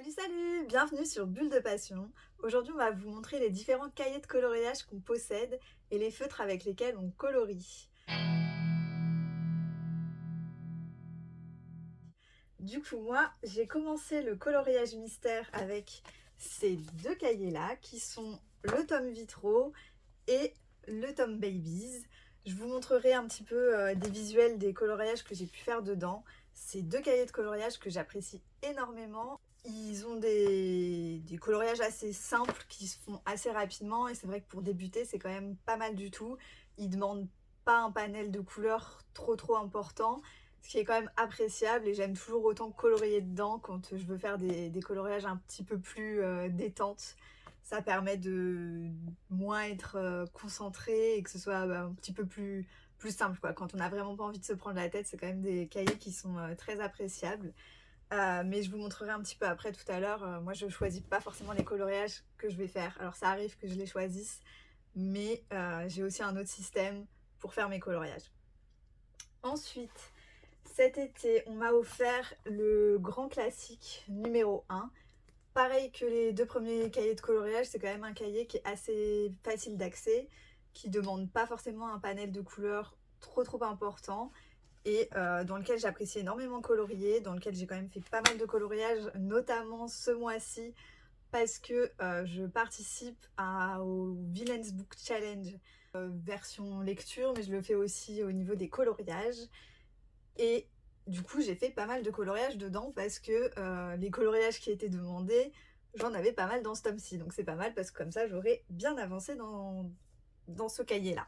Salut, salut! Bienvenue sur Bulle de Passion. Aujourd'hui, on va vous montrer les différents cahiers de coloriage qu'on possède et les feutres avec lesquels on colorie. Du coup, moi, j'ai commencé le coloriage mystère avec ces deux cahiers-là qui sont le tome Vitro et le tome Babies. Je vous montrerai un petit peu des visuels des coloriages que j'ai pu faire dedans. Ces deux cahiers de coloriage que j'apprécie énormément. Ils ont des coloriages assez simples qui se font assez rapidement et c'est vrai que pour débuter c'est quand même pas mal du tout. Ils demandent pas un panel de couleurs trop important, ce qui est quand même appréciable et j'aime toujours autant colorier dedans quand je veux faire des coloriages un petit peu plus détente. Ça permet de moins être concentré et que ce soit un petit peu plus simple quoi. Quand on n'a vraiment pas envie de se prendre la tête, c'est quand même des cahiers qui sont très appréciables. Mais je vous montrerai un petit peu après tout à l'heure. Moi, je choisis pas forcément les coloriages que je vais faire. Alors, ça arrive que je les choisisse, mais j'ai aussi un autre système pour faire mes coloriages. Ensuite, cet été, on m'a offert le grand classique numéro 1. Pareil que les deux premiers cahiers de coloriage, c'est quand même un cahier qui est assez facile d'accès, qui demande pas forcément un panel de couleurs trop important et dans lequel j'apprécie énormément colorier, dans lequel j'ai quand même fait pas mal de coloriage, notamment ce mois-ci, parce que je participe au Villains Book Challenge version lecture, mais je le fais aussi au niveau des coloriages. Et du coup, j'ai fait pas mal de coloriage dedans parce que les coloriages qui étaient demandés, j'en avais pas mal dans ce tome-ci. Donc c'est pas mal parce que comme ça, j'aurais bien avancé dans ce cahier-là.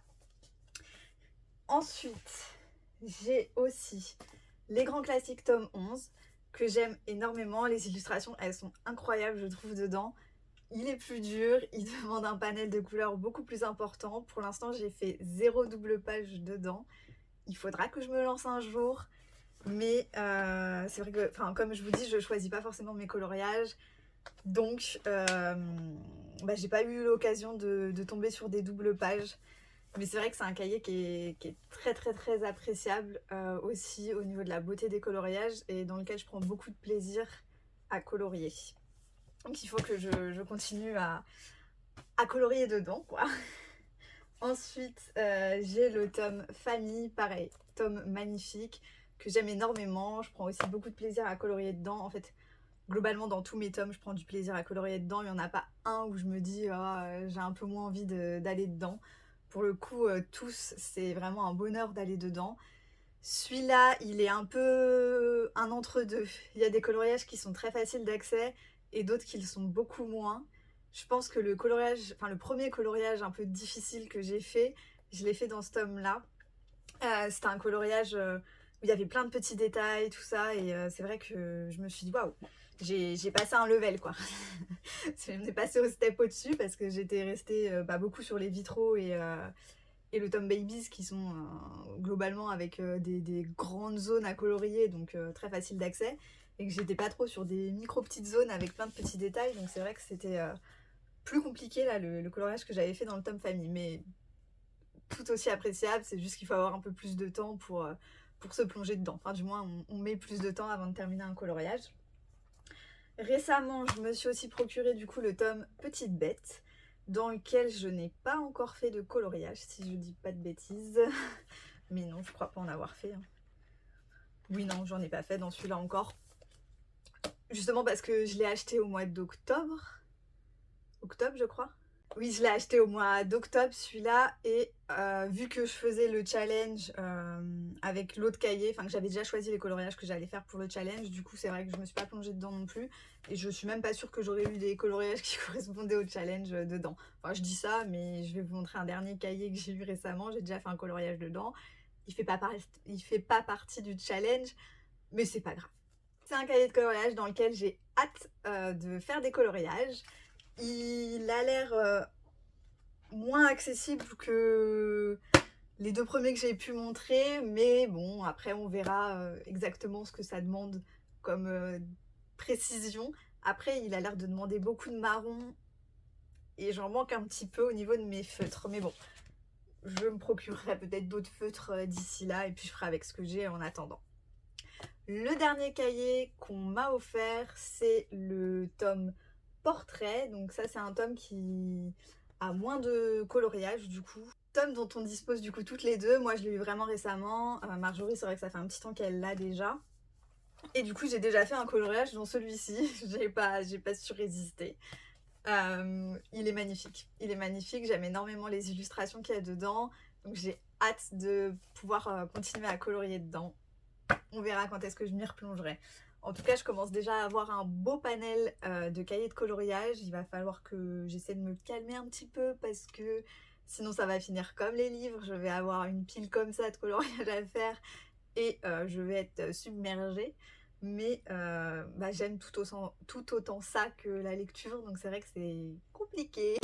Ensuite, j'ai aussi les grands classiques tome 11 que j'aime énormément. Les illustrations, elles sont incroyables, je trouve, dedans. Il est plus dur, il demande un panel de couleurs beaucoup plus important. Pour l'instant, j'ai fait 0 double page dedans. Il faudra que je me lance un jour. Mais c'est vrai que, comme je vous dis, je choisis pas forcément mes coloriages. Donc, j'ai pas eu l'occasion de tomber sur des doubles pages. Mais c'est vrai que c'est un cahier qui est très appréciable aussi au niveau de la beauté des coloriages et dans lequel je prends beaucoup de plaisir à colorier. Donc il faut que je continue à colorier dedans, quoi. Ensuite, j'ai le tome Famille, pareil, tome magnifique que j'aime énormément. Je prends aussi beaucoup de plaisir à colorier dedans. En fait, globalement, dans tous mes tomes, je prends du plaisir à colorier dedans. Il n'y en a pas un où je me dis j'ai un peu moins envie d'aller dedans. Pour le coup, tous, c'est vraiment un bonheur d'aller dedans. Celui-là, il est un peu un entre-deux. Il y a des coloriages qui sont très faciles d'accès et d'autres qui le sont beaucoup moins. Je pense que le premier coloriage un peu difficile que j'ai fait, je l'ai fait dans ce tome-là. C'était un coloriage où il y avait plein de petits détails, tout ça, et c'est vrai que je me suis dit waouh, j'ai passé un level quoi. On est passé au step au-dessus parce que j'étais restée beaucoup sur les vitraux et le tome Babies qui sont globalement avec des grandes zones à colorier, donc très facile d'accès, et que j'étais pas trop sur des micro petites zones avec plein de petits détails, donc c'est vrai que c'était plus compliqué là le coloriage que j'avais fait dans le tome Famille, mais tout aussi appréciable, c'est juste qu'il faut avoir un peu plus de temps pour se plonger dedans. Enfin, du moins, on met plus de temps avant de terminer un coloriage. Récemment, je me suis aussi procuré du coup le tome Petite Bête, dans lequel je n'ai pas encore fait de coloriage, si je dis pas de bêtises. Mais non, je crois pas en avoir fait. Oui, non, j'en ai pas fait dans celui-là encore. Justement parce que je l'ai acheté au mois d'octobre. Octobre, je crois. Oui, je l'ai acheté au mois d'octobre celui-là et vu que je faisais le challenge avec l'autre cahier, enfin que j'avais déjà choisi les coloriages que j'allais faire pour le challenge, du coup c'est vrai que je me suis pas plongée dedans non plus et je suis même pas sûre que j'aurais eu des coloriages qui correspondaient au challenge dedans. Enfin je dis ça mais je vais vous montrer un dernier cahier que j'ai eu récemment, j'ai déjà fait un coloriage dedans. Il fait pas partie du challenge mais c'est pas grave. C'est un cahier de coloriage dans lequel j'ai hâte de faire des coloriages. Il a l'air moins accessible que les deux premiers que j'ai pu montrer, mais bon, après on verra exactement ce que ça demande comme précision. Après, il a l'air de demander beaucoup de marron et j'en manque un petit peu au niveau de mes feutres. Mais bon, je me procurerai peut-être d'autres feutres d'ici là et puis je ferai avec ce que j'ai en attendant. Le dernier cahier qu'on m'a offert, c'est le tome Portrait. Donc ça, c'est un tome qui a moins de coloriage du coup. Tome dont on dispose du coup toutes les deux. Moi, je l'ai eu vraiment récemment. Marjorie, c'est vrai que ça fait un petit temps qu'elle l'a déjà. Et du coup, j'ai déjà fait un coloriage dans celui-ci. j'ai pas su résister. Il est magnifique. Il est magnifique. J'aime énormément les illustrations qu'il y a dedans. Donc j'ai hâte de pouvoir continuer à colorier dedans. On verra quand est-ce que je m'y replongerai. En tout cas, je commence déjà à avoir un beau panel de cahiers de coloriage. Il va falloir que j'essaie de me calmer un petit peu parce que sinon ça va finir comme les livres. Je vais avoir une pile comme ça de coloriage à faire et je vais être submergée. Mais j'aime tout autant ça que la lecture, donc c'est vrai que c'est compliqué.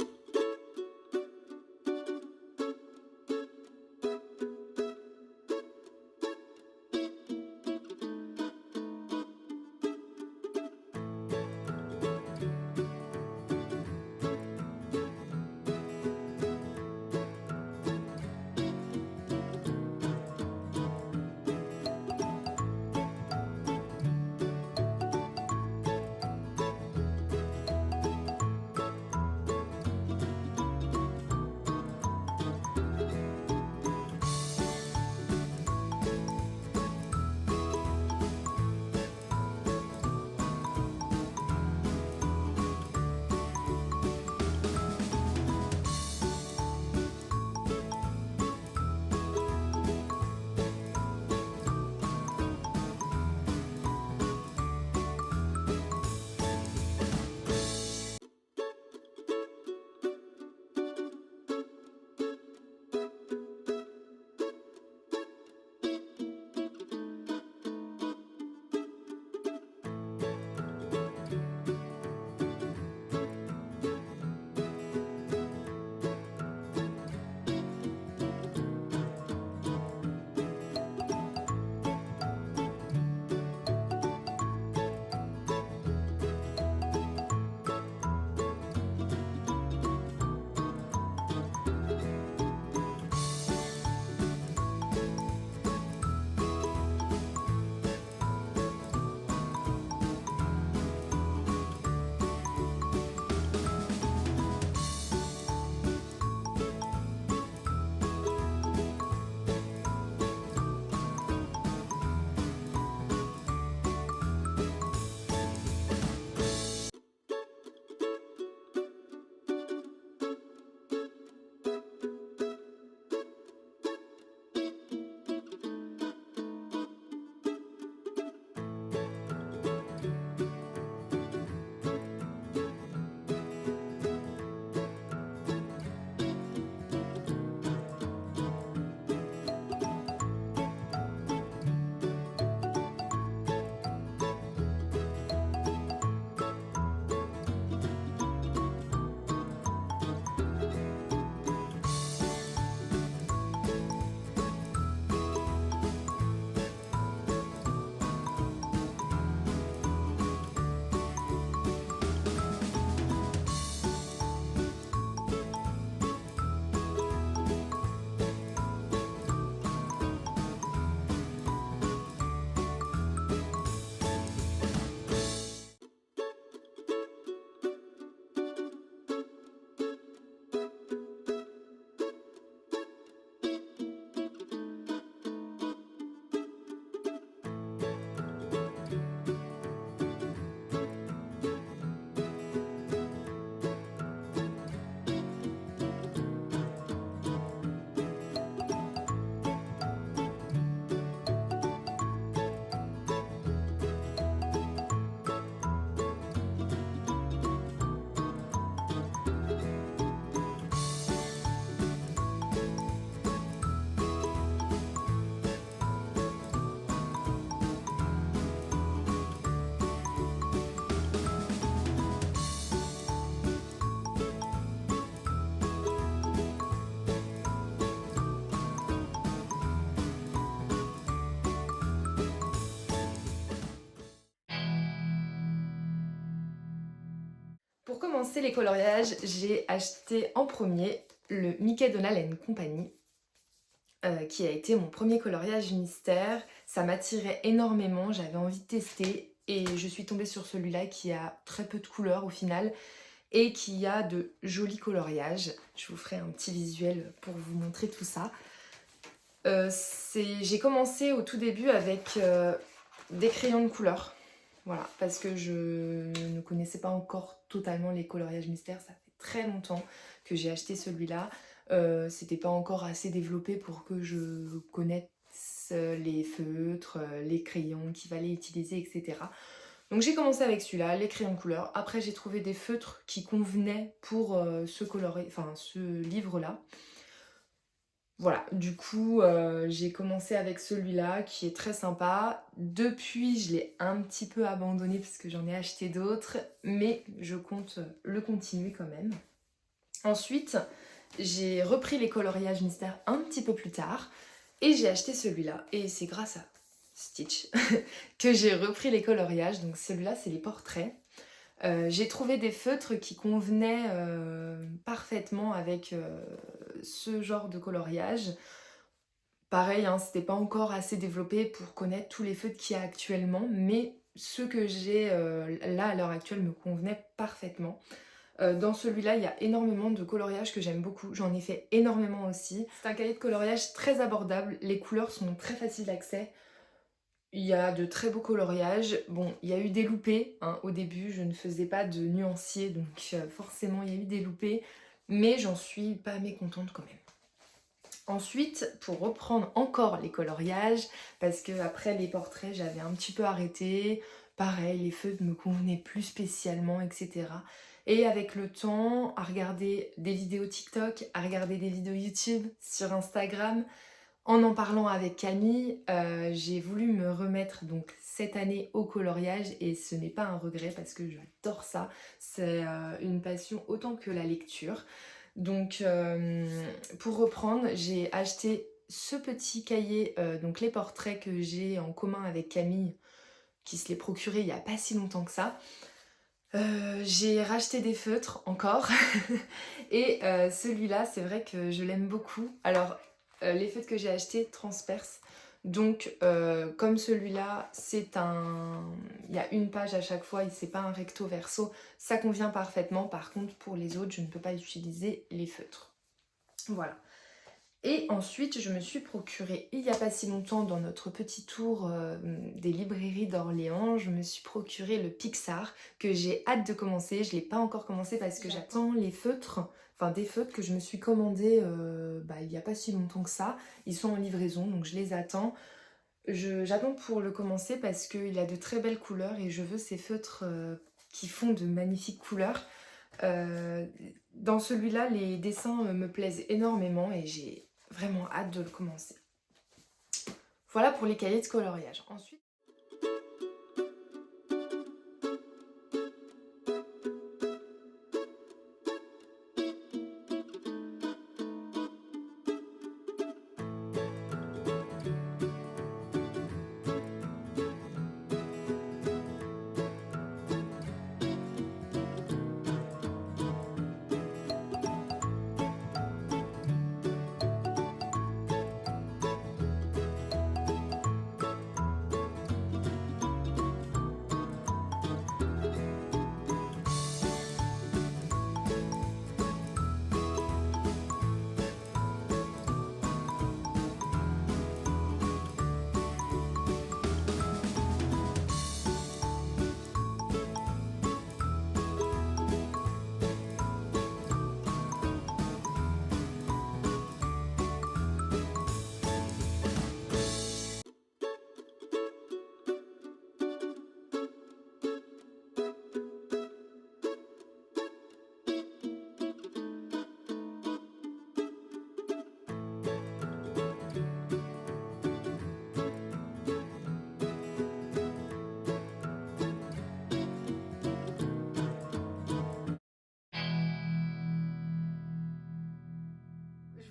Pour commencer les coloriages, j'ai acheté en premier le Mickey Donald & Company. qui a été mon premier coloriage mystère. Ça m'attirait énormément, j'avais envie de tester et je suis tombée sur celui-là qui a très peu de couleurs au final et qui a de jolis coloriages. Je vous ferai un petit visuel pour vous montrer tout ça. J'ai commencé au tout début avec des crayons de couleur. Voilà, parce que je ne connaissais pas encore totalement les coloriages mystères. Ça fait très longtemps que j'ai acheté celui-là. C'était pas encore assez développé pour que je connaisse les feutres, les crayons qu'il fallait utiliser, etc. Donc j'ai commencé avec celui-là, les crayons de couleur. Après j'ai trouvé des feutres qui convenaient pour ce livre-là. Voilà, du coup j'ai commencé avec celui-là qui est très sympa. Depuis je l'ai un petit peu abandonné parce que j'en ai acheté d'autres, mais je compte le continuer quand même. Ensuite j'ai repris les coloriages mystères un petit peu plus tard et j'ai acheté celui-là. Et c'est grâce à Stitch que j'ai repris les coloriages. Donc celui-là c'est les portraits. J'ai trouvé des feutres qui convenaient parfaitement avec ce genre de coloriage. Pareil, hein, c'était pas encore assez développé pour connaître tous les feutres qu'il y a actuellement, mais ceux que j'ai là à l'heure actuelle me convenaient parfaitement. Dans celui-là, il y a énormément de coloriage que j'aime beaucoup. J'en ai fait énormément aussi. C'est un cahier de coloriage très abordable. Les couleurs sont très faciles d'accès. Il y a de très beaux coloriages. Bon, il y a eu des loupés. Hein. Au début, je ne faisais pas de nuancier, donc forcément, il y a eu des loupés. Mais j'en suis pas mécontente quand même. Ensuite, pour reprendre encore les coloriages, parce que après les portraits, j'avais un petit peu arrêté. Pareil, les feutres me convenaient plus spécialement, etc. Et avec le temps, à regarder des vidéos TikTok, à regarder des vidéos YouTube sur Instagram, en parlant avec Camille, j'ai voulu me remettre donc cette année au coloriage et ce n'est pas un regret parce que j'adore ça. C'est une passion autant que la lecture. Donc pour reprendre, j'ai acheté ce petit cahier, donc les portraits que j'ai en commun avec Camille, qui se l'est procuré il n'y a pas si longtemps que ça. J'ai racheté des feutres encore et celui-là c'est vrai que je l'aime beaucoup. Alors les feutres que j'ai achetés transpercent donc comme celui-là il y a une page à chaque fois et c'est pas un recto verso, ça convient parfaitement. Par contre pour les autres je ne peux pas utiliser les feutres. Voilà. Et ensuite, je me suis procuré, il n'y a pas si longtemps, dans notre petit tour des librairies d'Orléans, je me suis procuré le Pixar, que j'ai hâte de commencer. Je ne l'ai pas encore commencé parce que j'attends les feutres, enfin des feutres que je me suis commandés il n'y a pas si longtemps que ça. Ils sont en livraison, donc je les attends. J'attends pour le commencer parce qu'il a de très belles couleurs et je veux ces feutres qui font de magnifiques couleurs. Dans celui-là, les dessins me plaisent énormément et j'ai vraiment hâte de le commencer. Voilà pour les cahiers de coloriage. Ensuite,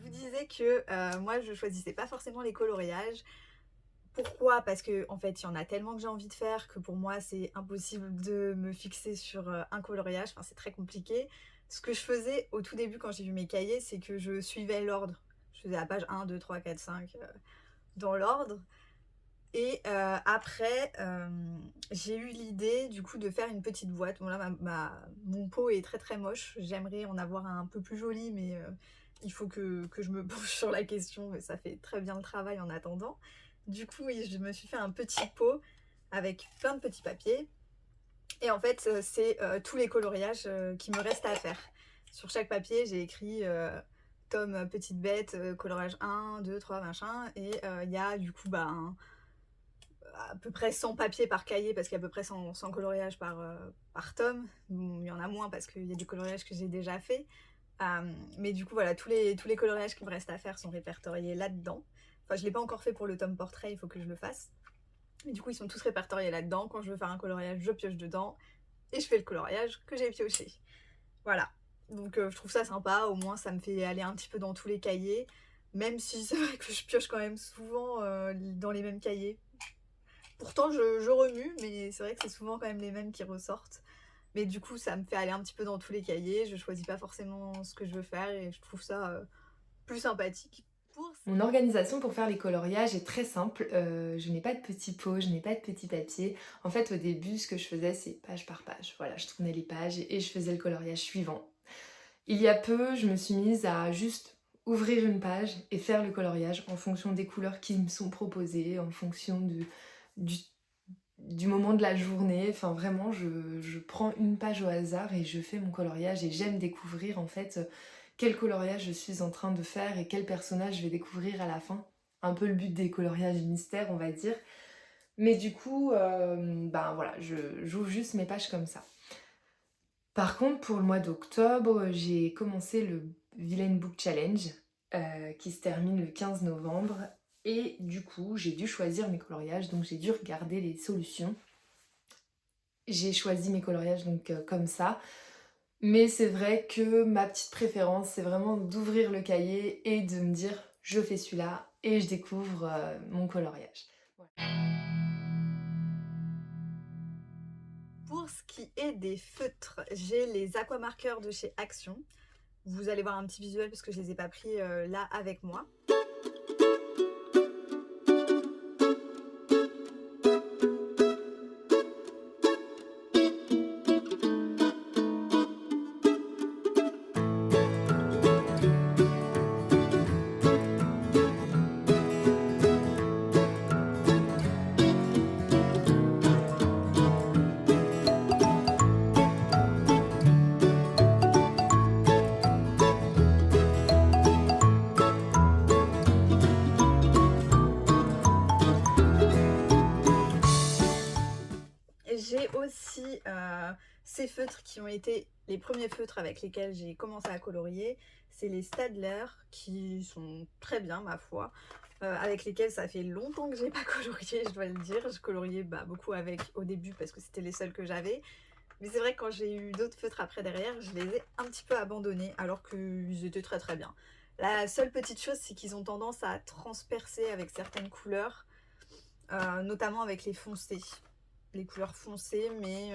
Je vous disais que moi je choisissais pas forcément les coloriages. Pourquoi? Parce que en fait il y en a tellement que j'ai envie de faire que pour moi c'est impossible de me fixer sur un coloriage, enfin c'est très compliqué. Ce que je faisais au tout début quand j'ai vu mes cahiers, c'est que je suivais l'ordre. Je faisais la page 1, 2, 3, 4, 5 dans l'ordre. Et après, j'ai eu l'idée du coup de faire une petite boîte. Bon là, mon pot est très très moche. J'aimerais en avoir un peu plus joli, mais il faut que je me penche sur la question. Mais ça fait très bien le travail en attendant. Du coup, oui, je me suis fait un petit pot avec plein de petits papiers. Et en fait, c'est tous les coloriages qui me restent à faire. Sur chaque papier, j'ai écrit tome petite bête, coloriage 1, 2, 3, machin. Et il y a du coup à peu près 100 papiers par cahier, parce qu'il y a à peu près 100 coloriages par tome. Bon, il y en a moins parce qu'il y a du coloriage que j'ai déjà fait. Mais du coup, voilà, tous les coloriages qui me restent à faire sont répertoriés là-dedans. Enfin, je ne l'ai pas encore fait pour le tome portrait, il faut que je le fasse. Et du coup, ils sont tous répertoriés là-dedans. Quand je veux faire un coloriage, je pioche dedans et je fais le coloriage que j'ai pioché. Voilà. Donc je trouve ça sympa, au moins ça me fait aller un petit peu dans tous les cahiers, même si c'est vrai que je pioche quand même souvent dans les mêmes cahiers. Pourtant je remue, mais c'est vrai que c'est souvent quand même les mêmes qui ressortent. Mais du coup ça me fait aller un petit peu dans tous les cahiers, je choisis pas forcément ce que je veux faire et je trouve ça plus sympathique. Mon organisation pour faire les coloriages est très simple. Je n'ai pas de petits pots, je n'ai pas de petits papiers. En fait, au début, ce que je faisais, c'est page par page. Voilà, je tournais les pages et je faisais le coloriage suivant. Il y a peu, je me suis mise à juste ouvrir une page et faire le coloriage en fonction des couleurs qui me sont proposées, en fonction du moment de la journée. Enfin, vraiment, je prends une page au hasard et je fais mon coloriage et j'aime découvrir en fait quel coloriage je suis en train de faire et quel personnage je vais découvrir à la fin. Un peu le but des coloriages mystères, on va dire. Mais du coup, ben voilà, j'ouvre juste mes pages comme ça. Par contre, pour le mois d'octobre, j'ai commencé le Villain Book Challenge qui se termine le 15 novembre. Et du coup, j'ai dû choisir mes coloriages, donc j'ai dû regarder les solutions. J'ai choisi mes coloriages donc comme ça. Mais c'est vrai que ma petite préférence, c'est vraiment d'ouvrir le cahier et de me dire je fais celui-là et je découvre mon coloriage. Voilà. Pour ce qui est des feutres, j'ai les aquamarqueurs de chez Action. Vous allez voir un petit visuel parce que je les ai pas pris là avec moi. J'ai aussi ces feutres qui ont été les premiers feutres avec lesquels j'ai commencé à colorier. C'est les Staedtler qui sont très bien, ma foi. Avec lesquels ça fait longtemps que j'ai pas colorié, je dois le dire. Je coloriais beaucoup avec au début parce que c'était les seuls que j'avais. Mais c'est vrai que quand j'ai eu d'autres feutres après derrière, je les ai un petit peu abandonnés alors qu'ils étaient très très bien. La seule petite chose, c'est qu'ils ont tendance à transpercer avec certaines couleurs, notamment avec les foncés. Les couleurs foncées, mais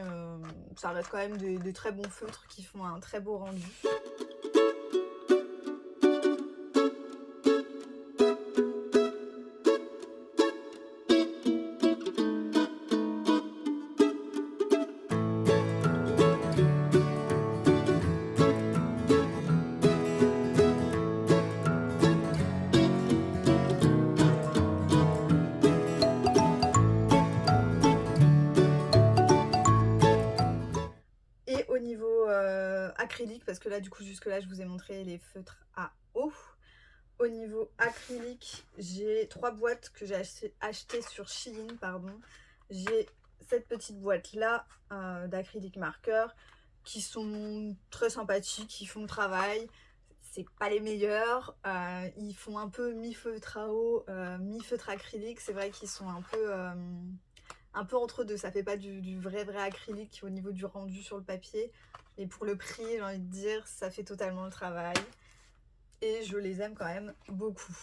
ça reste quand même de très bons feutres qui font un très beau rendu. Et au niveau acrylique, parce que là du coup jusque là je vous ai montré les feutres à eau. Au niveau acrylique, j'ai 3 boîtes que j'ai achetées sur Shein, pardon. J'ai cette petite boîte là d'acrylique marqueur qui sont très sympathiques, qui font le travail. C'est pas les meilleurs, ils font un peu mi-feutre à eau, mi-feutre acrylique. C'est vrai qu'ils sont un peu entre deux, ça fait pas du vrai acrylique au niveau du rendu sur le papier. Et pour le prix, j'ai envie de dire, ça fait totalement le travail. Et je les aime quand même beaucoup.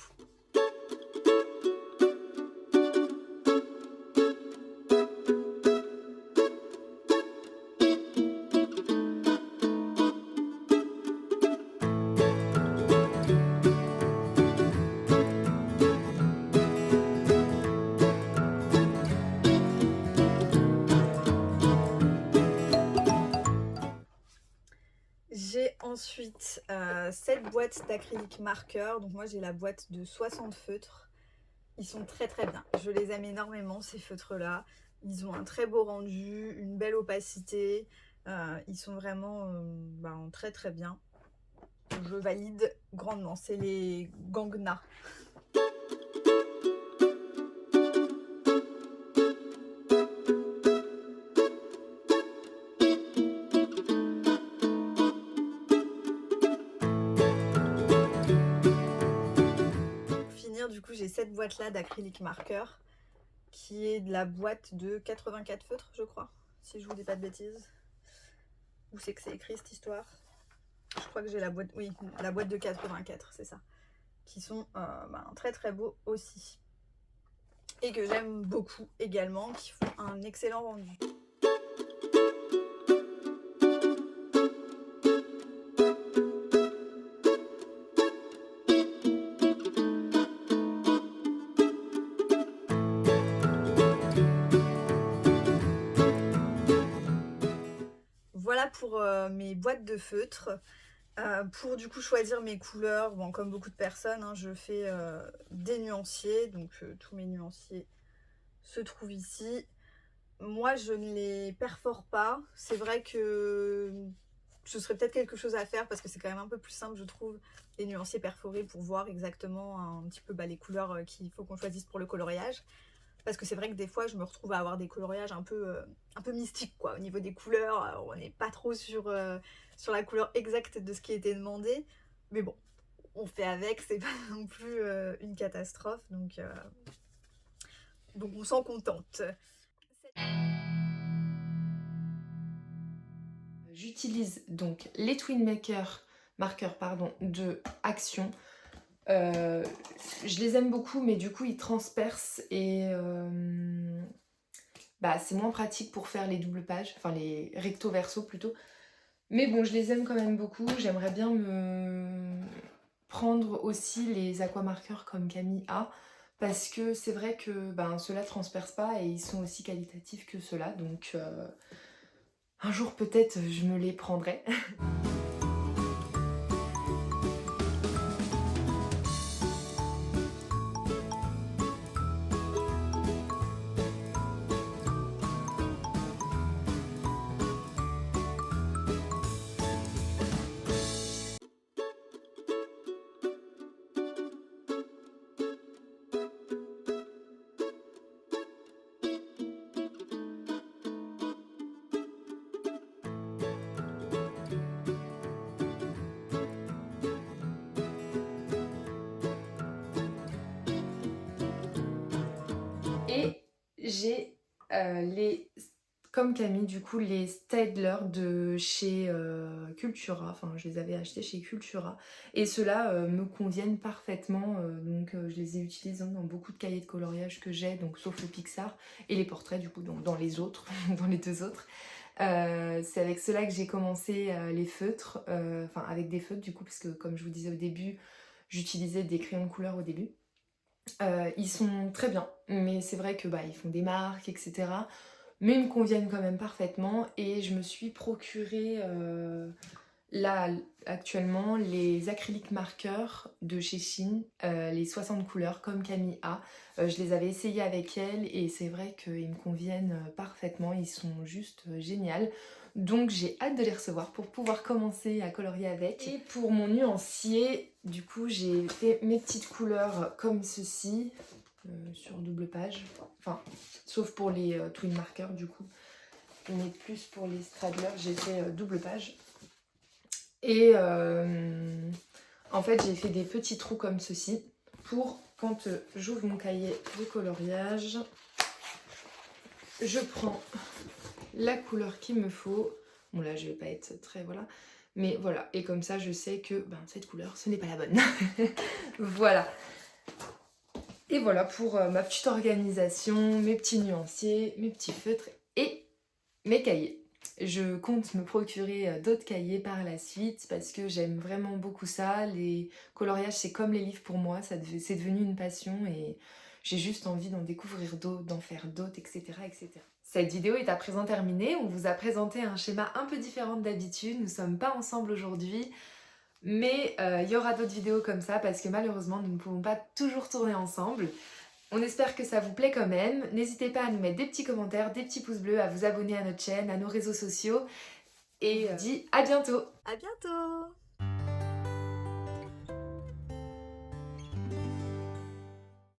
ensuite cette boîte d'acrylique marqueur. Donc moi j'ai la boîte de 60 feutres. Ils sont très très bien. Je les aime énormément ces feutres là. Ils ont un très beau rendu, une belle opacité. Ils sont vraiment très très bien. Je valide grandement. C'est les Gangna. Pour finir, du coup, j'ai cette boîte là d'acrylique marqueur qui est de la boîte de 84 feutres, je crois, si je vous dis pas de bêtises. Où c'est que c'est écrit cette histoire? Je crois que j'ai la boîte, oui, la boîte de 84, c'est ça. Qui sont très très beaux aussi. Et que j'aime beaucoup également, qui font un excellent rendu. Voilà pour mes boîtes de feutres. Pour du coup choisir mes couleurs, bon, comme beaucoup de personnes, hein, je fais des nuanciers. Donc tous mes nuanciers se trouvent ici. Moi, je ne les perfore pas. C'est vrai que ce serait peut-être quelque chose à faire parce que c'est quand même un peu plus simple, je trouve, les nuanciers perforés pour voir exactement un petit peu les couleurs qu'il faut qu'on choisisse pour le coloriage. Parce que c'est vrai que des fois, je me retrouve à avoir des coloriages un peu mystiques, quoi. Au niveau des couleurs, on n'est pas trop sur la couleur exacte de ce qui a été demandé. Mais bon, on fait avec, c'est pas non plus une catastrophe. Donc on s'en contente. J'utilise donc les Twin marqueurs de Action. Je les aime beaucoup, mais du coup ils transpercent et c'est moins pratique pour faire les doubles pages, enfin les recto verso plutôt. Mais bon, je les aime quand même beaucoup. J'aimerais bien me prendre aussi les aquamarqueurs comme Camille a, parce que c'est vrai que ceux-là transpercent pas et ils sont aussi qualitatifs que ceux-là. Donc un jour peut-être je me les prendrai. Et j'ai comme Camille, du coup, les Staedtler de chez Cultura. Enfin, je les avais achetés chez Cultura. Et ceux-là me conviennent parfaitement. Donc, je les ai utilisés dans beaucoup de cahiers de coloriage que j'ai, donc sauf le Pixar. Et les portraits, du coup, dans les autres, dans les deux autres. C'est avec ceux-là que j'ai commencé les feutres. Enfin, avec des feutres, du coup, parce que comme je vous disais au début, j'utilisais des crayons de couleur au début. Ils sont très bien, mais c'est vrai que ils font des marques, etc. Mais ils me conviennent quand même parfaitement et je me suis procuré là actuellement les acryliques marqueurs de chez Shein, les 60 couleurs comme Camille a. Je les avais essayés avec elle et c'est vrai qu'ils me conviennent parfaitement, ils sont juste géniaux. Donc j'ai hâte de les recevoir pour pouvoir commencer à colorier avec. Et pour mon nuancier, du coup j'ai fait mes petites couleurs comme ceci, sur double page. Enfin, sauf pour les twin markers du coup. Mais plus pour les straddlers, j'ai fait double page. Et en fait j'ai fait des petits trous comme ceci pour quand j'ouvre mon cahier de coloriage, je prends la couleur qu'il me faut. Bon là je vais pas être très voilà, mais voilà, et comme ça je sais que cette couleur ce n'est pas la bonne. Voilà. Et voilà pour ma petite organisation, mes petits nuanciers, mes petits feutres et mes cahiers. Je compte me procurer d'autres cahiers par la suite parce que j'aime vraiment beaucoup ça. Les coloriages c'est comme les livres pour moi, c'est devenu une passion et j'ai juste envie d'en découvrir d'autres, d'en faire d'autres, etc., etc. Cette vidéo est à présent terminée. On vous a présenté un schéma un peu différent d'habitude. Nous ne sommes pas ensemble aujourd'hui. Mais il y aura d'autres vidéos comme ça parce que malheureusement, nous ne pouvons pas toujours tourner ensemble. On espère que ça vous plaît quand même. N'hésitez pas à nous mettre des petits commentaires, des petits pouces bleus, à vous abonner à notre chaîne, à nos réseaux sociaux. Et on dit à bientôt! À bientôt!